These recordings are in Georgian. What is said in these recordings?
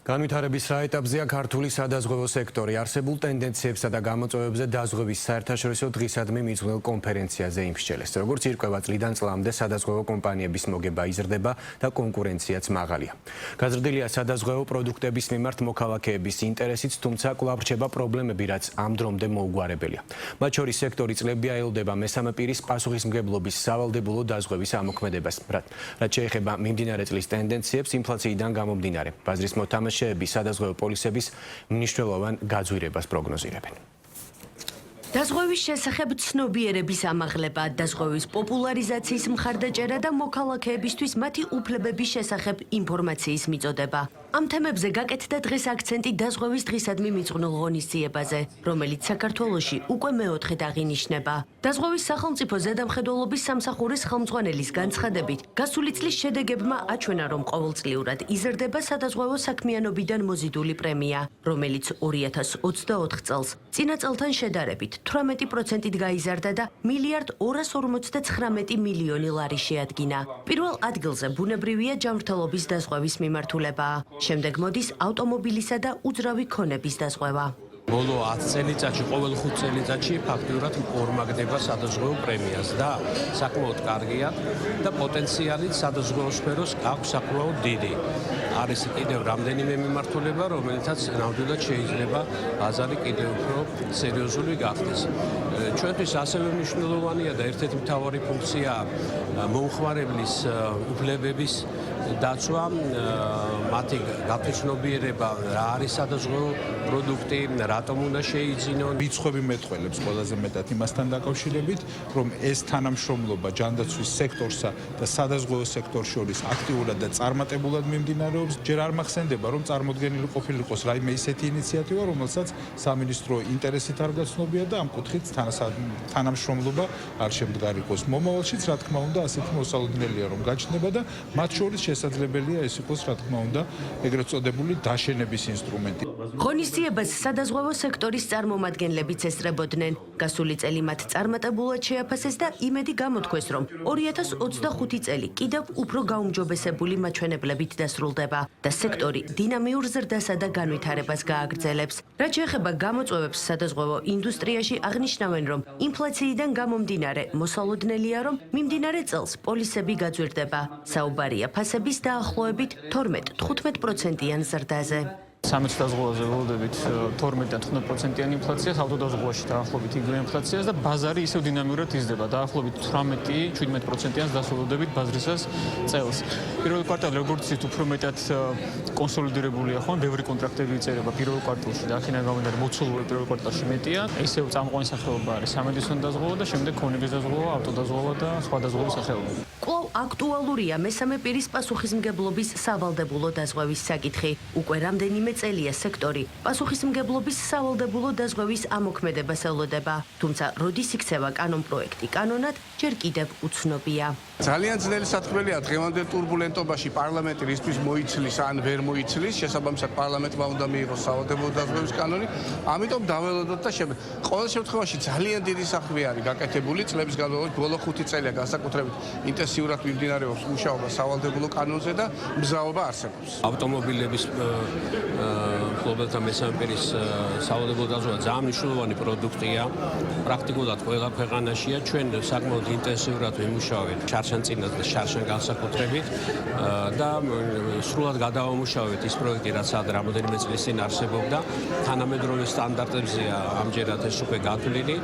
განვითარების რა ეტაპზეა ქართული სადაზღვევო სექტორი? არსებულ ტენდენციებსა და გამოწვევებზე დაზღვევის საერთაშორისო დღისადმი მიძღვნილ კონფერენციაზე იმსჯელეს. როგორც ირკვევა, წლიდან წლამდე სადაზღვევო კომპანიების მოგება იზრდება და კონკურენციაც მაღალია. გაზრდილია სადაზღვევო პროდუქტების მიმართ მოქალაქეების ინტერესიც, თუმცა კვლავ რჩება პრობლემები, რაც ამ დრომდე მოუგვარებელია. მათ შორის სექტორი წლებია ელოდება მესამე პირის პასუხისმგებლობის სავალდებულო დაზღვევის ამოქმედებას. რაც შეეხება მიმდინარე წლის ტენდენციებს, ინფლაციიდან გამომდინარე, ბაზრის მოთამაშეები სადაზღვევო პოლისების მნიშვნელოვან გაძვირებას პროგნოზირებენ. დაზღვევის შესახებ ცნობიერების ამაღლება, დაზღვევის პოპულარიზაციის მხარდაჭერა და მოქალაქეებისთვის მათი უფლებების შესახებ ინფორმაციის მიწოდება. ამ თემებზე გაკეთდა დღეს აქცენტი დაზღვევის დღისადმი მიძღვნილ ღონისძიებაზე, რომელიც საქართველოში უკვე მეოთხედ აღინიშნება. დაზღვევის სახელმწიფო ზედამხედველობის სამსახურის ხელმძღვანელის განცხადებით, გასული წლის შედეგებმა აჩვენა, რომ ყოველწლიურად იზრდება სადაზღვევო საქმიანობიდან მოზიდული პრემია, რომელიც 2024 წელს წინა წელთან შედარებით 18%-ით გაიზარდა და $1,259 მილიონი ლარი შეადგინა. პირველ ადგილზე ბუნებრივია ჯანმრთელობის დაზღვევის მიმართულება. შემდეგ მოდის ავტომობილისა და უძრავი ქონების დაზღვევა. ბოლო 10 წელიწადში, ყოველ 5 წელიწადში ფაქტიურად ორმაგდება სადაზღვევო პრემიას და საკმაოდ კარგია და პოტენციალით სადაზღვევო სფეროს აქვს საკმაოდ დიდი. არის კიდევ რამდენიმე მიმართულება, რომელთაც ნამდვილად შეიძლება ბაზარი კიდევ უფრო სერიოზული გახდეს. ჩვენთვის ასევე მნიშვნელოვანია და ერთ-ერთი მთავარი ფუნქცია მომხმარებლის უფლებების დაცვა, მათი გათვითცნობიერება, რა არის სადაზღვევო პროდუქტი, რატომ უნდა შეიძინონ. რიცხვები მეტყველებს ყველაზე მეტად იმასთან დაკავშირებით, რომ ეს თანამშრომლობა ჯანდაცვის სექტორსა და სადაზღვევო სექტორს შორის აქტიურად და წარმატებულად მიმდინარეობს. ჯერ არ მახსენდება, რომ წარმოდგენილი ყოფილიყოს რაიმე ისეთი ინიციატივა, რომელსაც სამინისტრო ინტერესით არ გაცნობია და ამ კუთხით თანამშრომლობა არ შემდგარიყოს. მომავალშიც, რა თქმა უნდა, ასეთი მოსალოდნელია, რომ გაჩნდება და მათ შორის შესაძლებელია ეს იყოს, რა თქმა უნდა, ეგრეთ წოდებული დაშენების ინსტრუმენტი. ღონისძიებას სადაზღვევო სექტორის წარმომადგენლებიც ესწრებოდნენ. გასული წელი მათ წარმატებულად შეაფასეს და იმედი გამოთქვეს, რომ 2025 წელი კიდევ უფრო გაუმჯობესებული მაჩვენებლებით დასრულდება და სექტორი დინამიურ ზრდასა და განვითარებას გააგრძელებს. რაც შეეხება გამოწვევებს სადაზღვევო ინდუსტრიაში, აღნიშნავენ, რომ ინფლაციიდან გამომდინარე მოსალოდნელია, რომ მიმდინარე წელს პოლისები გაძვირდება. საუბარია ფასების დაახლოებით 12-15%-იან ზრდაზე. სამეცნიერო დაზღვევაზე ველოდებით 12-15%-იანი ინფლაციას, ავტოდაზღვევაში დაახლოებით იგივე ინფლაციას და ბაზარი ისევ დინამიურად იზრდება, დაახლოებით 18-17%-იანს დასრულდებით ბაზრისას წელს. პირველ კვარტალში, როგორც იცით, უფრო მეტად კონსოლიდირებულია ხო, ბევრი კონტრაქტები იწერება პირველ კვარტალში და აქედან გამომდინარე მოცულობა პირველ კვარტალში მეტია. ისევ წამყვანი სახეობა არის სამედიცინო დაზღვევა და შემდეგ ქონების დაზღვევა, ავტოდაზღვევა და სხვა დაზღვევის სახეობა. კვლავ აქტუალურია მესამე პირის პასუხისმგებლობის სავალდებულო დაზღვევის საკითხი. უკვე რამდენიმე წელია სექტორი პასუხისმგებლობის სავალდებულო დაზღვევის ამოქმედებას ელოდება, თუმცა როდის იქცევა კანონპროექტი კანონად, ჯერ კიდევ უცნობია. ძალიან ძნელი სათქმელია დღევანდელ ტურბულენტობაში პარლამენტი რისთვის მოიცლის ან ვერ მოიცლის, შესაბამისად პარლამენტმა უნდა მიიღოს სავალდებულო დაზღვევის კანონი, ამიტომ დაველოდოთ და ყოველ შემთხვევაში ძალიან დიდი საქმე არის გაკეთებული წლების განმავლობაში, ბოლო 5 წელია განსაკუთრებით ინტენსიურად მიმდინარეობს მუშაობა სავალდებულო კანონზე და მზაობა არსებობს. ავტომობილების მფლობელთა მესამე პირის სავალდებულო დაზღვევა ძალიან მნიშვნელოვანი პროდუქტია. პრაქტიკულად ყველა ქვეყანაშია. ჩვენ საკმაოდ ინტენსიურად ვიმუშავებთ შარშანწინათ და შარშან განსაკუთრებით და სრულად გადავამუშავებთ ის პროექტი, რაც ad რამოდენიმე წლის წინ არსებობდა. თანამედროვე სტანდარტებზეა ამჯერად ეს უკვე გათვლილი.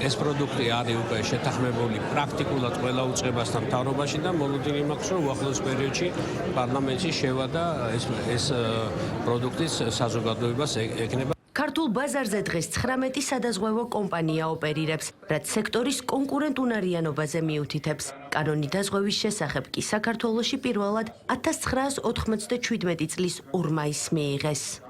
ეს პროდუქტი არის უკვე შეთანხმებული პრაქტიკულად ყველა უწყებასთან მთავრობაში და მოლოდინი მაქვს, რომ უახლოეს პერიოდში პარლამენტში შევადა ეს პროდუქტის საზოგადოებას ეკნება. ქართულ ბაზარზე დღეს 19 სადაზღვევო კომპანია ოპერირებს, რაც სექტორის კონკურენტუნარიანობაზე მიუთითებს. კანონი დაზღვევის შესახებ კი საქართველოში პირველად 1997 წლის 2 მაისს მიიღეს.